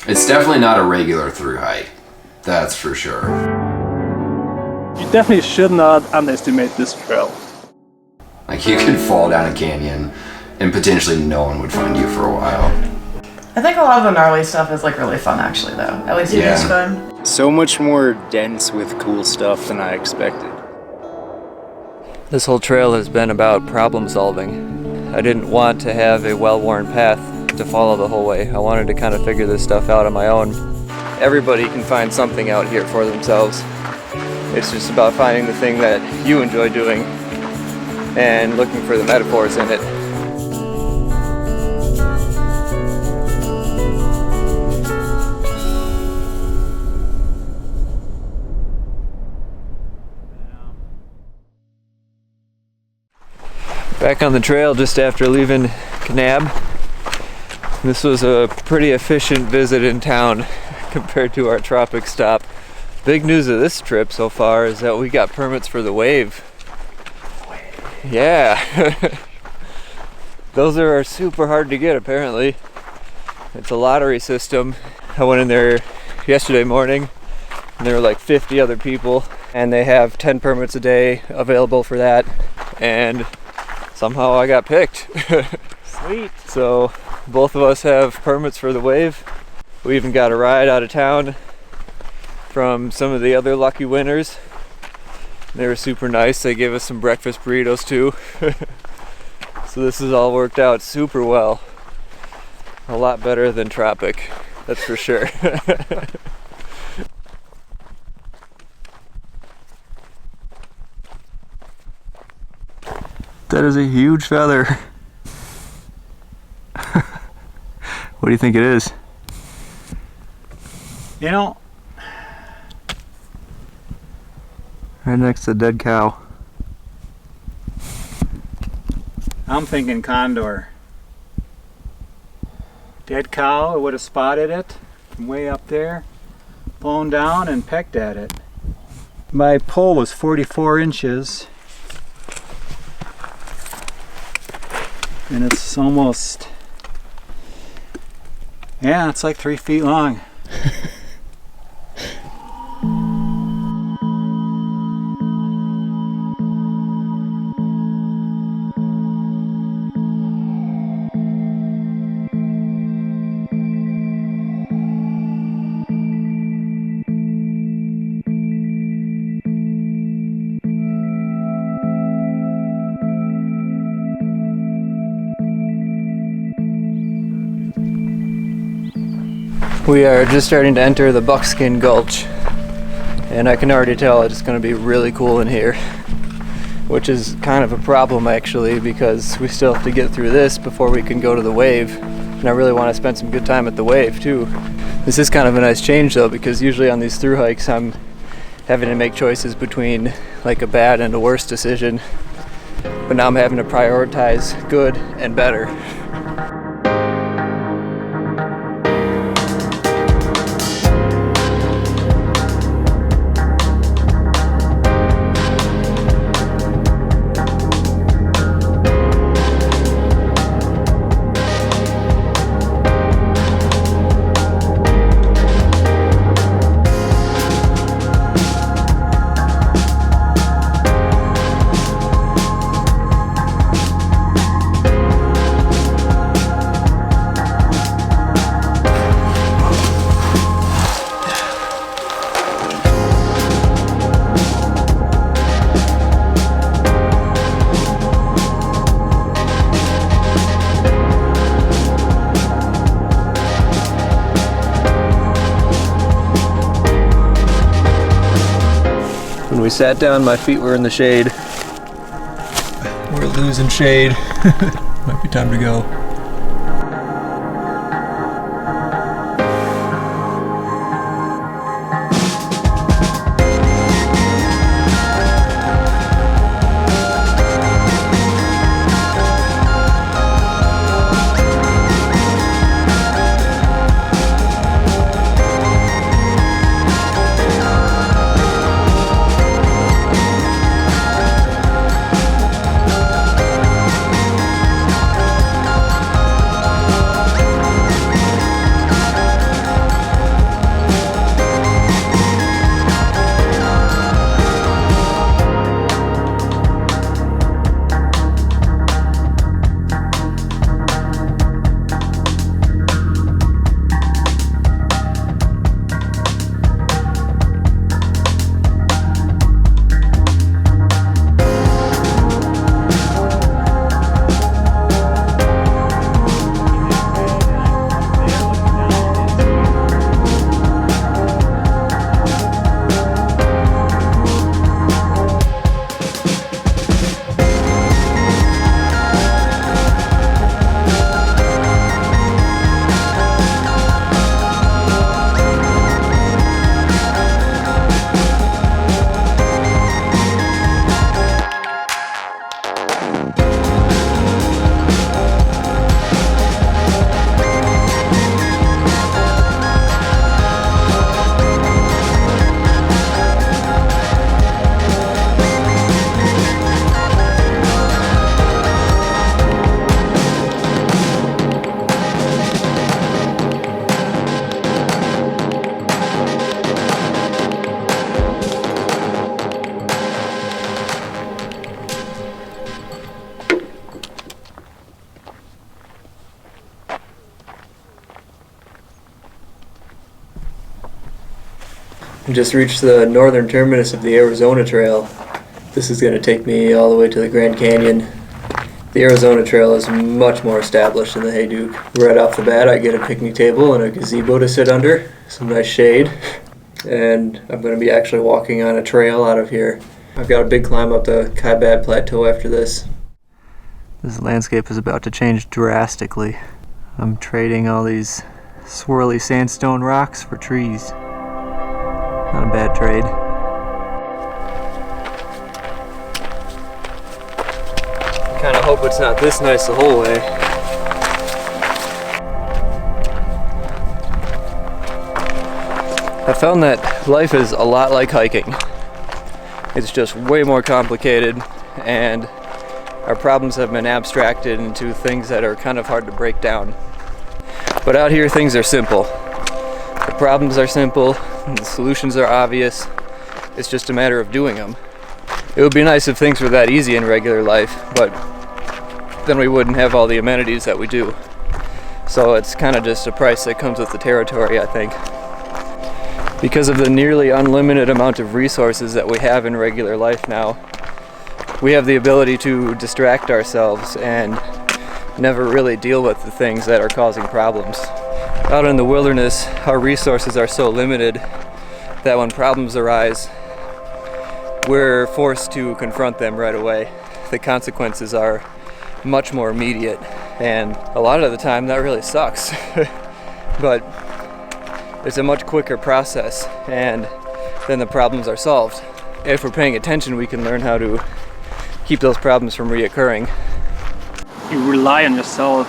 It's definitely not a regular through hike, that's for sure. You definitely should not underestimate this trail. Like, you could fall down a canyon and potentially no one would find you for a while. I think a lot of the gnarly stuff is like really fun actually though. At least it is fun. So much more dense with cool stuff than I expected. This whole trail has been about problem solving. I didn't want to have a well-worn path to follow the whole way. I wanted to kind of figure this stuff out on my own. Everybody can find something out here for themselves. It's just about finding the thing that you enjoy doing and looking for the metaphors in it. Back on the trail just after leaving Kanab. This was a pretty efficient visit in town compared to our tropic stop. Big news of this trip so far is that we got permits for the wave. Yeah. Those are super hard to get apparently. It's a lottery system. I went in there yesterday morning and there were like 50 other people and they have 10 permits a day available for that, and somehow I got picked. Sweet. So both of us have permits for the wave. We even got a ride out of town from some of the other lucky winners. They were super nice. They gave us some breakfast burritos too. So this has all worked out super well. A lot better than tropic, that's for sure. That is a huge feather. What do you think it is? You know, Right next to a dead cow. I'm thinking condor. Dead cow, I would have spotted it from way up there, flown down and pecked at it. My pole was 44 inches. And it's almost, yeah, it's like 3 feet long. We are just starting to enter the Buckskin Gulch, and I can already tell it's going to be really cool in here, which is kind of a problem actually, because we still have to get through this before we can go to the wave, and I really want to spend some good time at the wave too. This is kind of a nice change though, because usually on these through hikes I'm having to make choices between like a bad and a worse decision, but now I'm having to prioritize good and better. When we sat down, my feet were in the shade. We're losing shade. Might be time to go. I just reached the northern terminus of the Arizona Trail. This is going to take me all the way to the Grand Canyon. The Arizona Trail is much more established than the Hayduke. Right off the bat, I get a picnic table and a gazebo to sit under, some nice shade, and I'm going to be actually walking on a trail out of here. I've got a big climb up the Kaibab Plateau after this. This landscape is about to change drastically. I'm trading all these swirly sandstone rocks for trees. Not a bad trade. Kinda hope it's not this nice the whole way. I found that life is a lot like hiking. It's just way more complicated, and our problems have been abstracted into things that are kind of hard to break down. But out here things are simple. The problems are simple, and the solutions are obvious. It's just a matter of doing them. It would be nice if things were that easy in regular life, but then we wouldn't have all the amenities that we do. So it's kind of just a price that comes with the territory, I think. Because of the nearly unlimited amount of resources that we have in regular life now, we have the ability to distract ourselves and never really deal with the things that are causing problems. Out in the wilderness, our resources are so limited that when problems arise, we're forced to confront them right away. The consequences are much more immediate, and a lot of the time that really sucks. But it's a much quicker process, and then the problems are solved. If we're paying attention, we can learn how to keep those problems from reoccurring. You rely on yourself.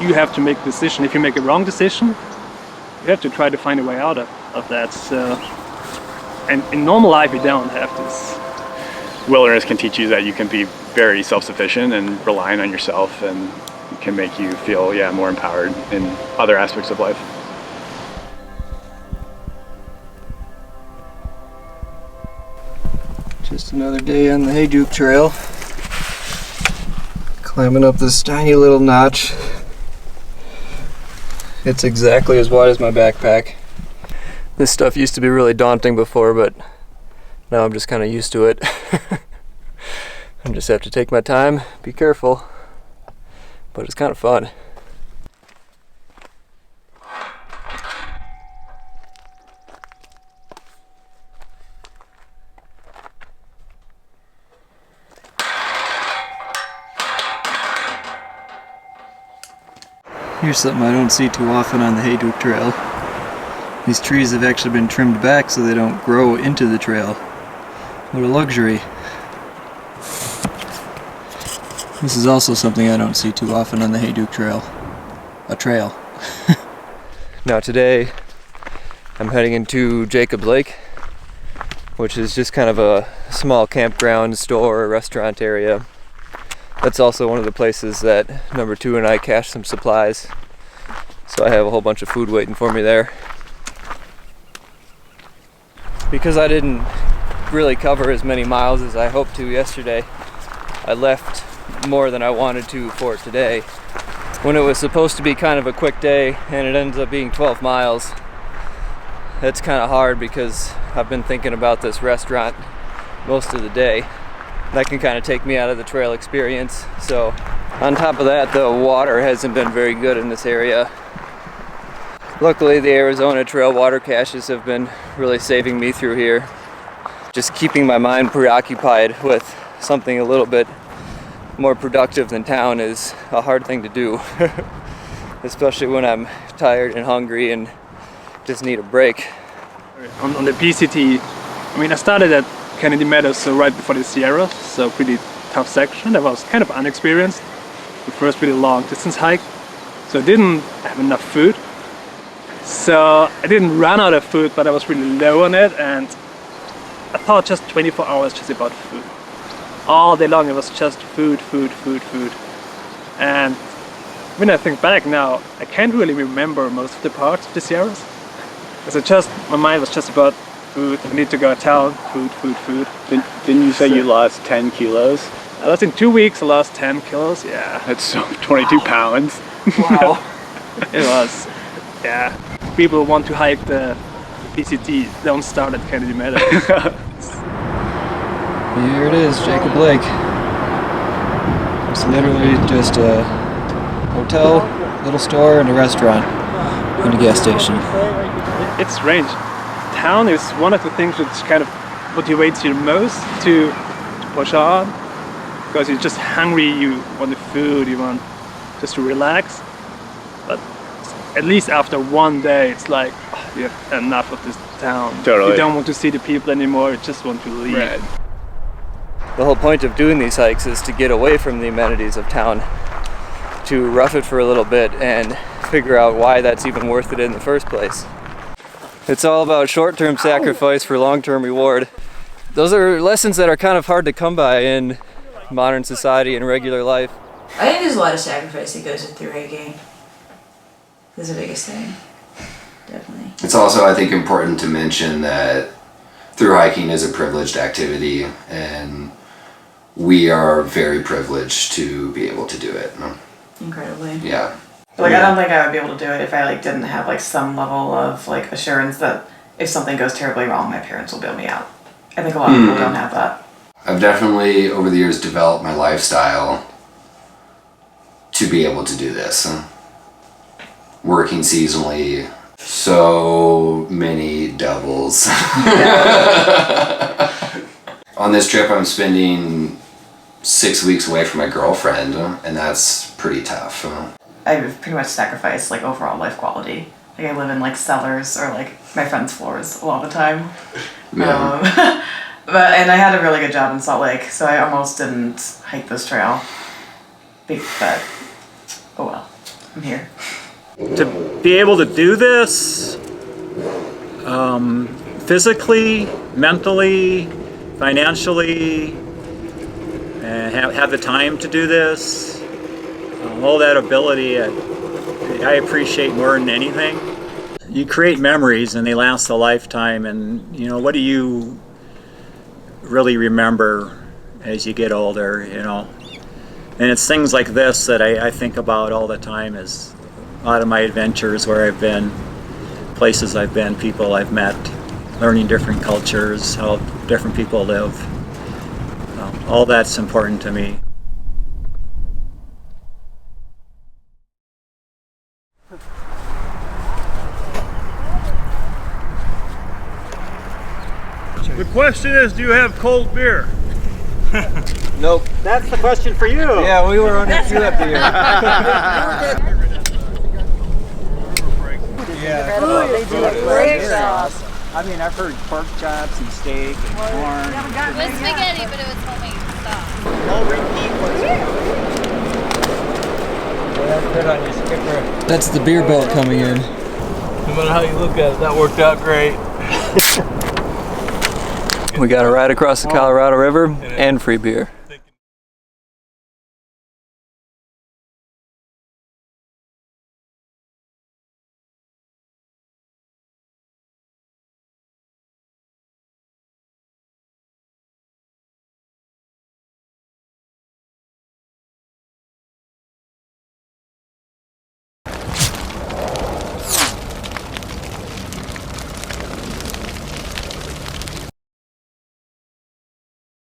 You have to make a decision. If you make a wrong decision, you have to try to find a way out of that. So, and in normal life, you don't have this. Wilderness can teach you that you can be very self-sufficient and relying on yourself, and it can make you feel, more empowered in other aspects of life. Just another day on the Hayduke Trail. Climbing up this tiny little notch. It's exactly as wide as my backpack. This stuff used to be really daunting before, but now I'm just kind of used to it. I just have to take my time, be careful, but it's kind of fun. Here's something I don't see too often on the Hayduke Trail. These trees have actually been trimmed back so they don't grow into the trail. What a luxury. This is also something I don't see too often on the Hayduke Trail. A trail. Now today I'm heading into Jacob's Lake, which is just kind of a small campground, store, restaurant area. That's also one of the places that number 2 and I cached some supplies. So I have a whole bunch of food waiting for me there. Because I didn't really cover as many miles as I hoped to yesterday, I left more than I wanted to for today. When it was supposed to be kind of a quick day and it ends up being 12 miles, it's kind of hard because I've been thinking about this restaurant most of the day. That can kind of take me out of the trail experience. So on top of that, the water hasn't been very good in this area. Luckily, the Arizona Trail water caches have been really saving me through here. Just keeping my mind preoccupied with something a little bit more productive than town is a hard thing to do. Especially when I'm tired and hungry and just need a break. On the PCT, I started at Kennedy Meadows, so right before the Sierra, so pretty tough section. That was kind of unexperienced, the first really long distance hike. So I didn't have enough food. So I didn't run out of food, but I was really low on it, and I thought just 24 hours just about food. All day long it was just food. And when I think back now, I can't really remember most of the parts of the Sierras. Because my mind was just about food, I need to go to town, food. Didn't you say you lost 10 kilos? I lost in 2 weeks, I lost 10 kilos, yeah. That's so 22 pounds. Wow. It was, yeah. People want to hike the PCT don't start at Kennedy Meadows. Here it is, Jacob Lake. It's literally just a hotel, little store, and a restaurant, and a gas station. It's strange. Town is one of the things which kind of motivates you most to push on, because you're just hungry, you want the food, you want just to relax. But at least after one day, it's like, oh, you have enough of this town. Totally. You don't want to see the people anymore, you just want to leave. Right. The whole point of doing these hikes is to get away from the amenities of town, to rough it for a little bit and figure out why that's even worth it in the first place. It's all about short-term sacrifice for long-term reward. Those are lessons that are kind of hard to come by in modern society and regular life. I think there's a lot of sacrifice that goes through hiking. That's the biggest thing. Definitely. It's also, I think, important to mention that through hiking is a privileged activity, and we are very privileged to be able to do it. Incredibly. Yeah. Like, I don't think I would be able to do it if I like didn't have like some level of like assurance that if something goes terribly wrong, my parents will bail me out. I think a lot of people don't have that. I've definitely, over the years, developed my lifestyle to be able to do this. Working seasonally, so many doubles. On this trip, I'm spending 6 weeks away from my girlfriend, and that's pretty tough. I've pretty much sacrificed like overall life quality. Like I live in like cellars or like my friends' floors a lot of the time. Yeah. And I had a really good job in Salt Lake, so I almost didn't hike this trail. But oh well, I'm here. To be able to do this physically, mentally, financially, and have the time to do this, all that ability, I appreciate more than anything. You create memories and they last a lifetime, and you know, what do you really remember as you get older, you know? And it's things like this that I think about all the time, is a lot of my adventures, where I've been, places I've been, people I've met, learning different cultures, how different people live. All that's important to me. The question is, do you have cold beer? Nope. That's the question for you. Yeah, we were on a few up here. Great sauce. I mean, I've heard pork chops and steak and corn. It was spaghetti, but it was homemade sauce. No repeat That's good on you, skipper. That's the beer belt coming in. No matter how you look at it, that worked out great. We got a ride across the Colorado River and free beer.